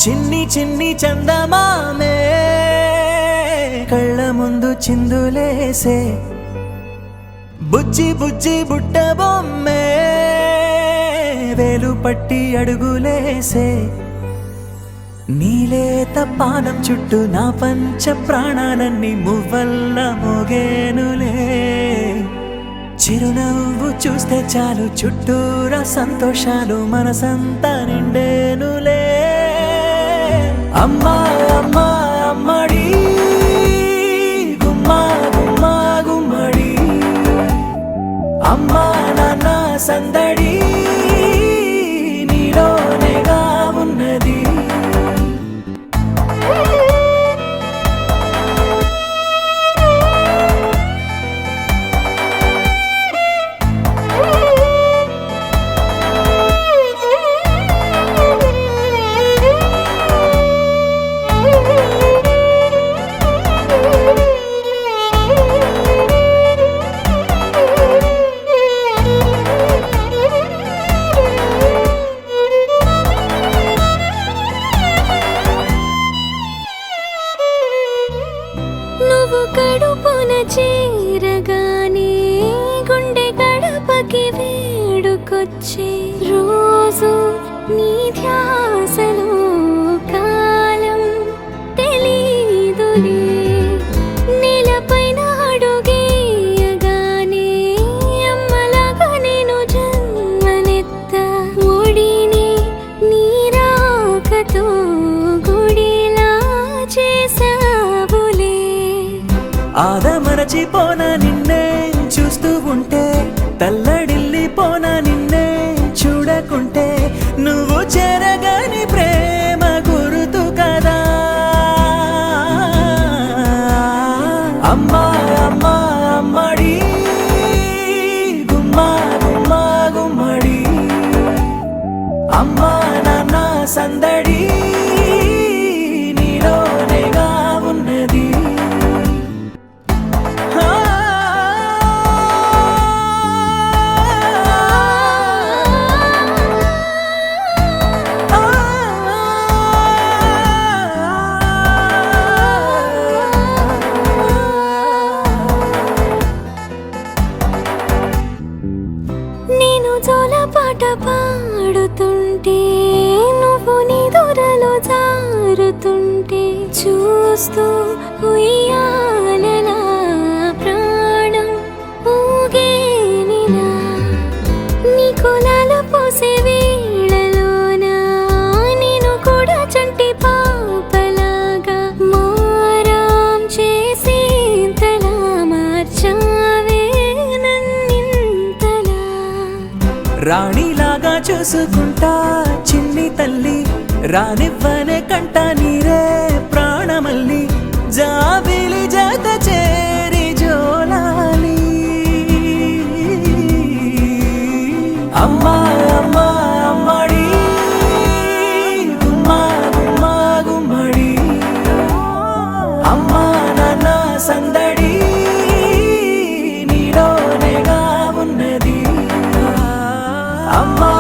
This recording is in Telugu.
చిన్ని చిన్ని చందమామే కళ్ళ ముందు చిందులేసే బుజ్జి బుజ్జి బుట్ట బొమ్మే వేలు పట్టి అడుగులేసే నీలేత పానం చుట్టూ నా పంచ ప్రాణాలన్నీ మువ్వల్ల మోగేనులే చిరునవ్వు చూస్తే చాలు చుట్టూరా సంతోషాలు మనసంతా నిండేనులే అమ్మా అమ్మా అమ్మడి గుమ్మా గుమ్మా గుమ్మడి అమ్మా నాన్న సందడి నీలోనేగా ఉన్నది కడుపున చేరగానే గుండె గడపకి వేడుకొచ్చే రోజు నీ ధ్యాసలో కాలం తెలీదులే నేలపైన అడుగేయగానే అమ్మలాగా నేను జన్మనెత్త ఒడిని నీ రాకతో గుడిలా చేసావులే ఆదమరచిపోన నిన్నే చూస్తూ ఉంటే తల్లడిల్లిపోన నిన్నే చూడకుంటే నువ్వు చెరగని ప్రేమ గురుతు కదా అమ్మా అమ్మా అమ్మడి గుమ్మా గుమ్మా గుమ్మడి అమ్మా నాన్న సందడి నీలోనేగా ఉన్నది నేను జోలపాట పాడుతుంటే నువ్వు నీ దూరలో జారుతుంటే చూస్తూ ఉయ్యాలలా ప్రాణం ఊగేనిలా నీ కులాల పోసే వేళలోన నేను కూడా చంటి పాపలాగా మారాం చేసేంతలా మార్చావే నన్నింతలా రాణిలాగా చూసుకుంటా చిన్ని తల్లి రానివ్వనే కంట నీరే ప్రాణమల్లి జాబిలి జత చేరి జోలాలి అమ్మా అమ్మా అమ్మడి గుమ్మా గుమ్మా గుమ్మడి అమ్మా నాన్న సందడి నీలోనేగా ఉన్నది అమ్మా